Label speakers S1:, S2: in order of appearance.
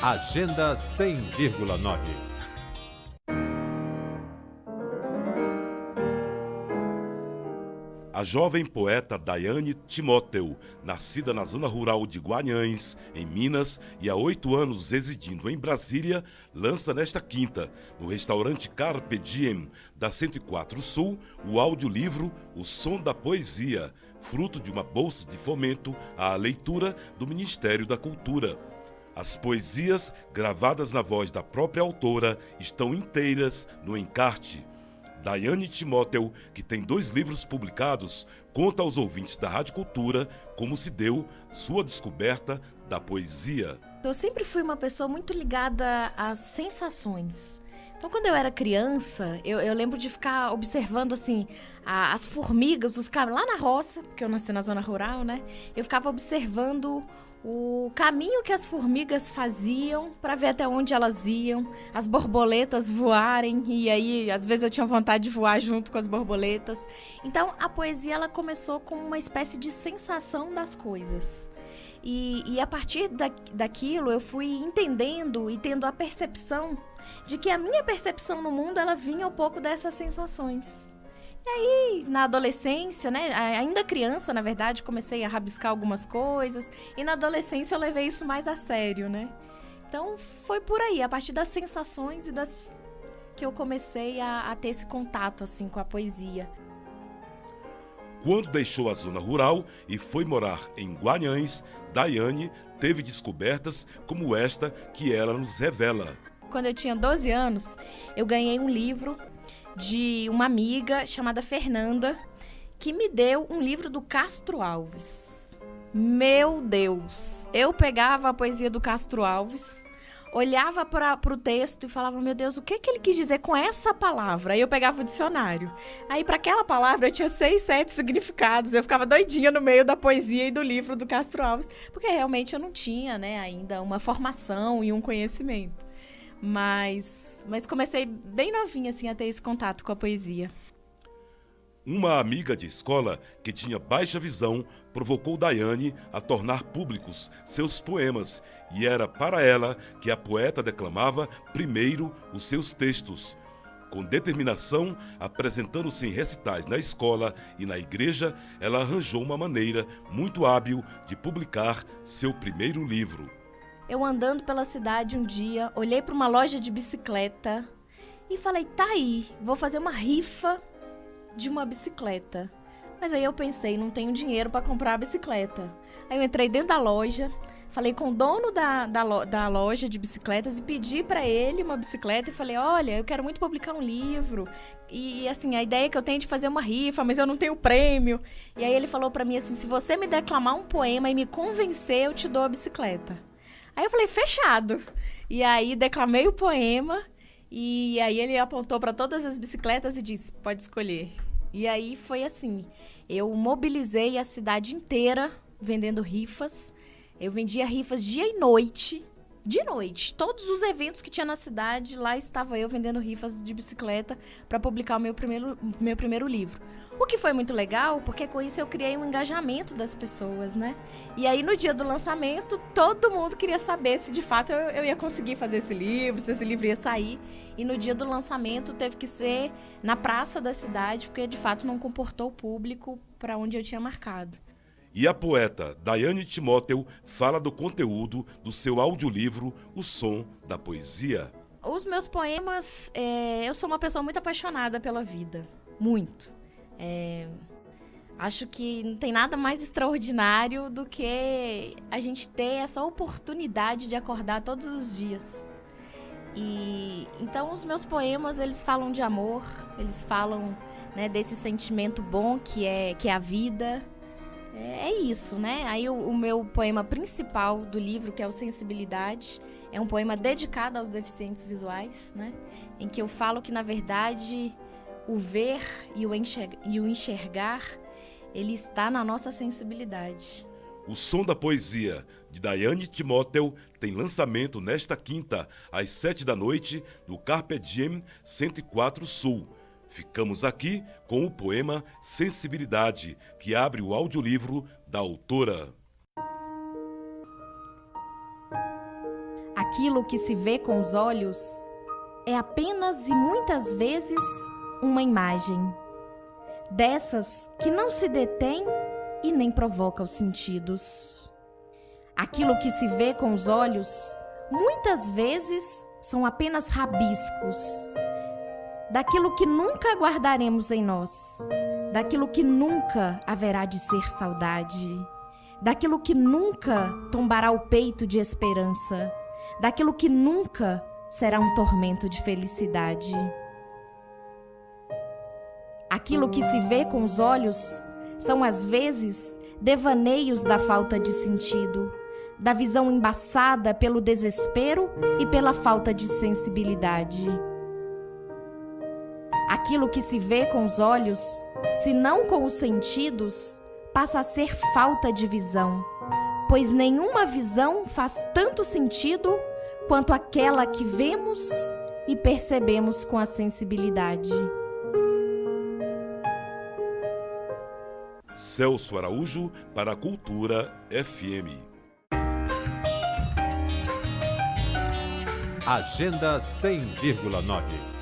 S1: Agenda 100,9.
S2: A jovem poeta Daiane Timóteo, nascida na zona rural de Guanhães, em Minas, e há 8 anos residindo em Brasília, lança nesta quinta, no restaurante Carpe Diem, da 104 Sul, o audiolivro O Som da Poesia, fruto de uma bolsa de fomento à leitura do Ministério da Cultura. As poesias, gravadas na voz da própria autora, estão inteiras no encarte. Daiane Timóteo, que tem 2 livros publicados, conta aos ouvintes da Rádio Cultura como se deu sua descoberta da poesia.
S3: Eu sempre fui uma pessoa muito ligada às sensações. Então, quando eu era criança, eu lembro de ficar observando, assim, as formigas, lá na roça, porque eu nasci na zona rural, né? Eu ficava observando o caminho que as formigas faziam para ver até onde elas iam, as borboletas voarem, e aí às vezes eu tinha vontade de voar junto com as borboletas. Então a poesia ela começou como uma espécie de sensação das coisas. E a partir daquilo eu fui entendendo e tendo a percepção de que a minha percepção no mundo ela vinha um pouco dessas sensações. E aí, na adolescência, né, ainda criança, na verdade, comecei a rabiscar algumas coisas. E na adolescência eu levei isso mais a sério, né? Então, foi por aí, a partir das sensações que eu comecei a ter esse contato, assim, com a poesia.
S2: Quando deixou a zona rural e foi morar em Guanhães, Daiane teve descobertas como esta que ela nos revela.
S3: Quando eu tinha 12 anos, eu ganhei um livro de uma amiga chamada Fernanda, que me deu um livro do Castro Alves. Meu Deus! Eu pegava a poesia do Castro Alves, olhava para o texto e falava, meu Deus, o que ele quis dizer com essa palavra? Aí eu pegava o dicionário. Aí para aquela palavra eu tinha 6, 7 significados. Eu ficava doidinha no meio da poesia e do livro do Castro Alves, porque realmente eu não tinha, né, ainda uma formação e um conhecimento. Mas comecei bem novinha assim, a ter esse contato com a poesia.
S2: Uma amiga de escola que tinha baixa visão provocou Daiane a tornar públicos seus poemas, e era para ela que a poeta declamava primeiro os seus textos. Com determinação, apresentando-se em recitais na escola e na igreja, ela arranjou uma maneira muito hábil de publicar seu primeiro livro.
S3: Eu andando pela cidade um dia, olhei para uma loja de bicicleta e falei, tá aí, vou fazer uma rifa de uma bicicleta. Mas aí eu pensei, não tenho dinheiro para comprar a bicicleta. Aí eu entrei dentro da loja, falei com o dono da loja de bicicletas e pedi para ele uma bicicleta e falei, olha, eu quero muito publicar um livro. E assim, a ideia que eu tenho é de fazer uma rifa, mas eu não tenho prêmio. E aí ele falou para mim assim, se você me declamar um poema e me convencer, eu te dou a bicicleta. Aí eu falei, fechado. E aí declamei o poema e aí ele apontou para todas as bicicletas e disse, pode escolher. E aí foi assim, eu mobilizei a cidade inteira vendendo rifas. Eu vendia rifas dia e noite. De noite. Todos os eventos que tinha na cidade, lá estava eu vendendo rifas de bicicleta para publicar o meu primeiro livro. O que foi muito legal, porque com isso eu criei um engajamento das pessoas, né? E aí no dia do lançamento, todo mundo queria saber se de fato eu ia conseguir fazer esse livro, se esse livro ia sair. E no dia do lançamento teve que ser na praça da cidade, porque de fato não comportou o público para onde eu tinha marcado.
S2: E a poeta Daiane Timóteo fala do conteúdo do seu audiolivro O Som da Poesia.
S3: Os meus poemas, eu sou uma pessoa muito apaixonada pela vida, muito. Acho que não tem nada mais extraordinário do que a gente ter essa oportunidade de acordar todos os dias. E então os meus poemas, eles falam de amor, eles falam, né, desse sentimento bom que é a vida. É isso, né? Aí o meu poema principal do livro, que é o Sensibilidade, é um poema dedicado aos deficientes visuais, né? Em que eu falo que, na verdade, o ver e o enxergar, ele está na nossa sensibilidade.
S2: O Som da Poesia, de Daiane Timóteo, tem lançamento nesta quinta, às 7 da noite, no Carpe Diem 104 Sul. Ficamos aqui com o poema Sensibilidade, que abre o audiolivro da autora.
S3: A Aquilo que se vê com os olhos é apenas e muitas vezes uma imagem, dessas que não se detém e nem provoca os sentidos. Aquilo que se vê com os olhos muitas vezes são apenas rabiscos daquilo que nunca guardaremos em nós, daquilo que nunca haverá de ser saudade, daquilo que nunca tombará o peito de esperança, daquilo que nunca será um tormento de felicidade. Aquilo que se vê com os olhos são, às vezes, devaneios da falta de sentido, da visão embaçada pelo desespero e pela falta de sensibilidade. Aquilo que se vê com os olhos, se não com os sentidos, passa a ser falta de visão, pois nenhuma visão faz tanto sentido quanto aquela que vemos e percebemos com a sensibilidade.
S2: Celso Araújo para a Cultura FM.
S1: Agenda 100,9.